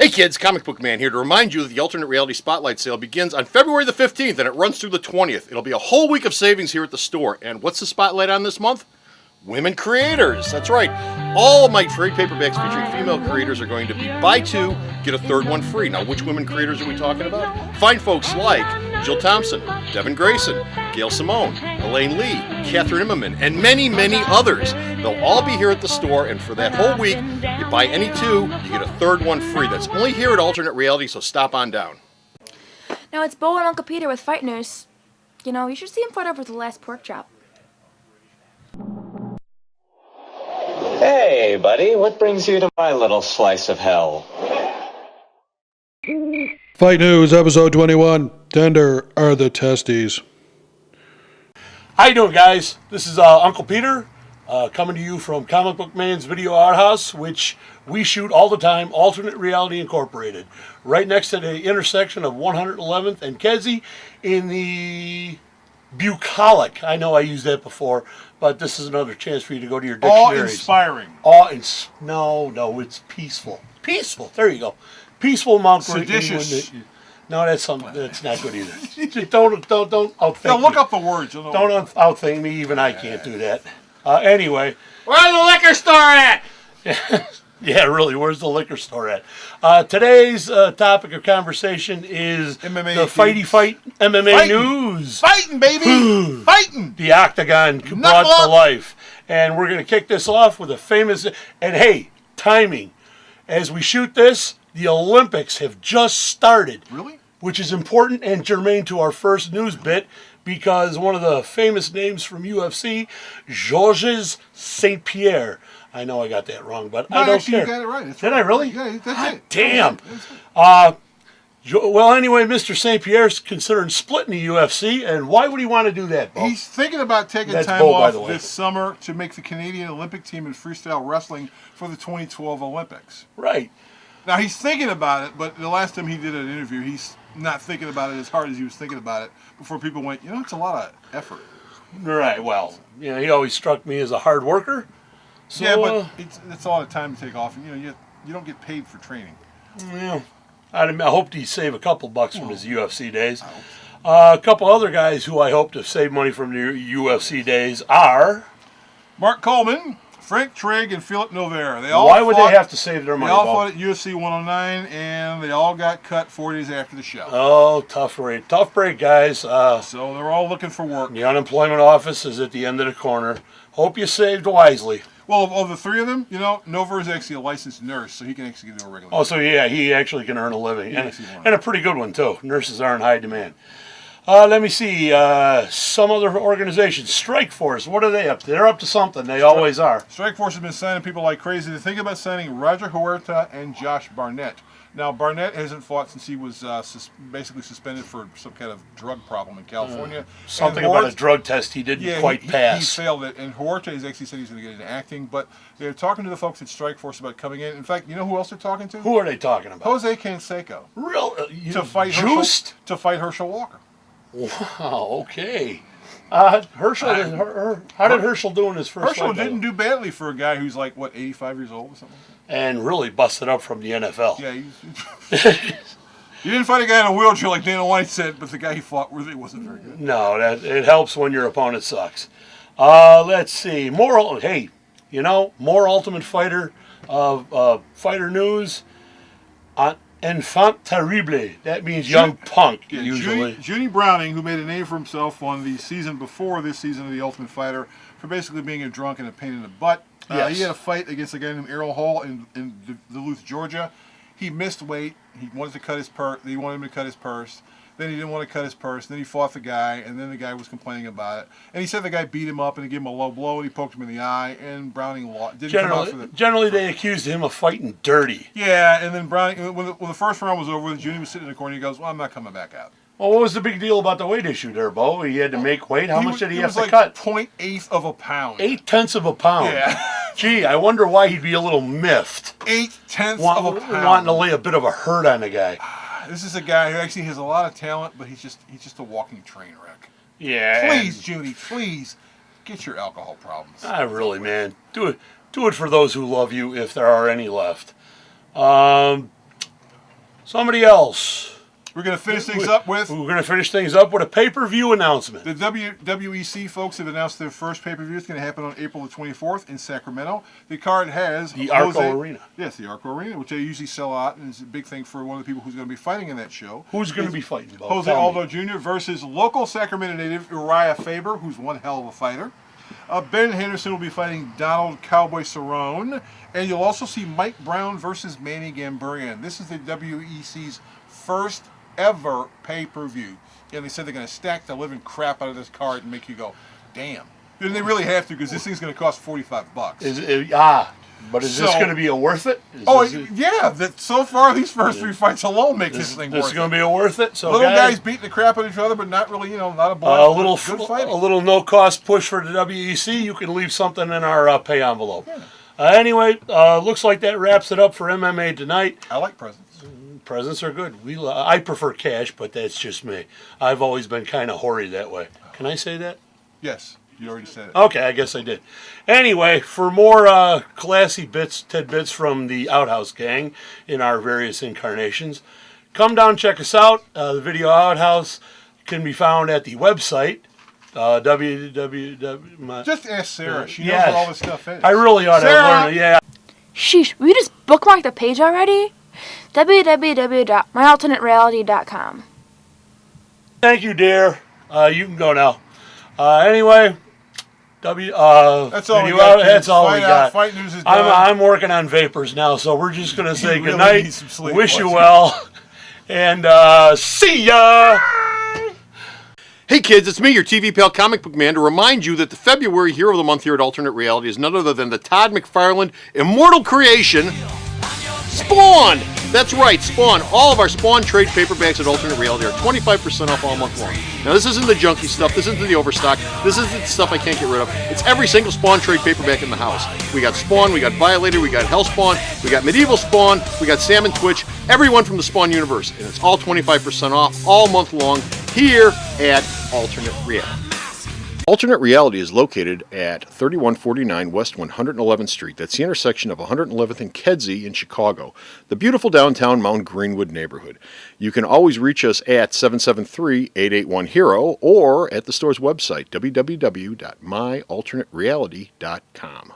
Hey kids, Comic Book Man here to remind you that the Alternate Reality Spotlight Sale begins on February the 15th and it runs through the 20th. It'll be a whole week of savings here at the store. And what's the spotlight on this month? Women creators. That's right. All of my trade paperbacks featuring female creators are going to be buy two, get a third one free. Now, which women creators are we talking about? Fine folks like Jill Thompson, Devin Grayson, Gail Simone, Elaine Lee, Catherine Immerman, and many, many others. They'll all be here at the store, and for that whole week, you buy any two, you get a third one free. That's only here at Alternate Reality, so stop on down. Now, it's Bo and Uncle Peter with Fight News. You know, you should see him fight over the last pork chop. Hey, buddy, what brings you to my little slice of hell? Fight News, episode 21. Tender are the testes. How you doing, guys? This is Uncle Peter, coming to you from Comic Book Man's Video Outhouse, which we shoot all the time, Alternate Reality Incorporated, right next to the intersection of 111th and Kedzie in the bucolic. I know I used that before, but this is another chance for you to go to your dictionaries. Awe-inspiring. No, it's peaceful. Peaceful. There you go. Peaceful Mount Seditious. No, that's something that's not good either. Don't outthink Now look me. up the words. You'll know. Don't outthink me. Even I can't do that. Anyway, Where's the liquor store at? yeah, really, where's the liquor store at? Today's topic of conversation is MMA the fighty fight MMA Fighting. news. Fighting, baby! Fighting! The Octagon brought to life. And we're going to kick this off with a famous... And hey, timing. As we shoot this, the Olympics have just started. Really? Which is important and germane to our first news bit, because one of the famous names from UFC, Georges St.Pierre. I know I got that wrong, but I don't actually, care. you got it right. That's Did right. I really? Yeah, that's God it. damn. That's it. Well, anyway, Mr. St. Pierre's considering splitting the UFC, and why would he want to do that, Bo? He's thinking about taking That's time Bo, by off the way. this summer to make the Canadian Olympic team in freestyle wrestling for the 2012 Olympics. Right. Now, he's thinking about it, but the last time he did an interview, he's not thinking about it as hard as he was thinking about it before people went, it's a lot of effort. Right, well, he always struck me as a hard worker. So, Yeah, but it's a lot of time to take off, and you don't get paid for training. Yeah, I hoped he'd save a couple bucks from his UFC days. A couple other guys who I hope to save money from their UFC days are... Mark Coleman, Frank Trigg, and Philip Novaire. Why would they have to save their They money, all Bo? fought at UFC 109, and they all got cut 4 days after the show. Oh, tough break, guys. So they're all looking for work. The unemployment office is at the end of the corner. Hope you saved wisely. Well, of the three of them, Novaire is actually a licensed nurse, so he can actually do a regular. Oh, so yeah, he actually can earn a living. Yes, he will. And a pretty good one, too. Nurses are in high demand. Let me see. Some other organizations. Strikeforce, what are they up to? They're up to something. They always are. Strikeforce has been signing people like crazy. They're thinking about signing Roger Huerrta and Josh Barnette. Now, Barnette hasn't fought since he was basically suspended for some kind of drug problem in California. Something And about a drug test he didn't quite pass. He failed it, and Huerta has actually said he's going to get into acting, but they're talking to the folks at Strikeforce about coming in. In fact, you know who else they're talking to? Who are they talking about? Jose Canseco. Real? To fight Juiced? Herschel Walker. Wow, okay. Herschel, how did Herschel do in his first Herschel fight? didn't do badly for a guy who's 85 years old or something like that? And really busted up from the NFL. Yeah, you didn't fight a guy in a wheelchair like Dana White said, but the guy he fought really wasn't very good. No, it helps when your opponent sucks. Let's see. More Ultimate Fighter fighter news. Enfant terrible. That means young punk, usually. Junie Browning, who made a name for himself on the season before this season of The Ultimate Fighter for basically being a drunk and a pain in the butt. Yes. He had a fight against a guy named Errol Hall in Duluth, Georgia. He missed weight. He wanted to cut his purse. They wanted him to cut his purse. Then he didn't want to cut his purse. Then he fought the guy, and then the guy was complaining about it. And he said the guy beat him up and he gave him a low blow, and he poked him in the eye. And Browning didn't come out for the. Generally, they accused him of fighting dirty. Yeah, and then Browning, when the first round was over, Junie was sitting in the corner. He goes, "Well, I'm not coming back out." Well, what was the big deal about the weight issue there, Bo? He had to make weight. How much did he have to was cut? 0.8 of a pound. 0.8 of a pound. Yeah. Gee, I wonder why he'd be a little miffed. 0.8 of a pound. Wanting to lay a bit of a hurt on the guy. This is a guy who actually has a lot of talent, but he's just a walking train wreck. Yeah. Please, Junie, please get your alcohol problems. Really, man. Do it for those who love you, if there are any left. Somebody else. We're going to finish things up with... We're going to finish things up with a pay-per-view announcement. The WEC folks have announced their first pay-per-view. It's going to happen on April the 24th in Sacramento. The card has... The Arco Arena. Yes, the Arco Arena, which they usually sell out, and it's a big thing for one of the people who's going to be fighting in that show. Who's going to be fighting? Bo? Jose Aldo Jr. versus local Sacramento native Uriah Faber, who's one hell of a fighter. Ben Henderson will be fighting Donald Cowboy Cerrone. And you'll also see Mike Brown versus Manny Gambarian. This is the WEC's first ever pay-per-view. And they said they're going to stack the living crap out of this card and make you go, damn. And they really have to, because this thing's going to cost $45. But is this going to be worth it? So far these first three fights alone make this thing worth it. This is going to be worth it. So little guys beating the crap out of each other, but not really, not a blood. A little no-cost push for the WEC. You can leave something in our pay envelope. Yeah. Anyway, looks like that wraps it up for MMA tonight. I like presents. Presents are good. I prefer cash, but that's just me. I've always been kind of hoary that way. Can I say that? Yes, you already said it. Okay, I guess I did. Anyway, for more classy tidbits from the Outhouse gang in our various incarnations, come down, check us out. The Video Outhouse can be found at the website. Just ask Sarah. She knows what all this stuff is. I really ought to learn it. Yeah. Sheesh, will you just bookmark the page already? www.myalternatereality.com. Thank you, dear. You can go now. Anyway, that's all we got. That's all we got. Fight news is done. I'm working on vapors now, so we're just going to say really goodnight. Wish you well, and see ya. Hey kids, it's me, your TV pal Comic Book Man, to remind you that the February Hero of the Month here at Alternate Reality is none other than the Todd McFarlane immortal creation, Spawn! That's right, Spawn. All of our Spawn trade paperbacks at Alternate Reality are 25% off all month long. Now this isn't the junky stuff, this isn't the overstock, this isn't the stuff I can't get rid of. It's every single Spawn trade paperback in the house. We got Spawn, we got Violator, we got Hellspawn, we got Medieval Spawn, we got Sam and Twitch, everyone from the Spawn universe. And it's all 25% off all month long here at Alternate Reality. Alternate Reality is located at 3149 West 111th Street. That's the intersection of 111th and Kedzie in Chicago, the beautiful downtown Mount Greenwood neighborhood. You can always reach us at 773-881-HERO or at the store's website, www.myalternatereality.com.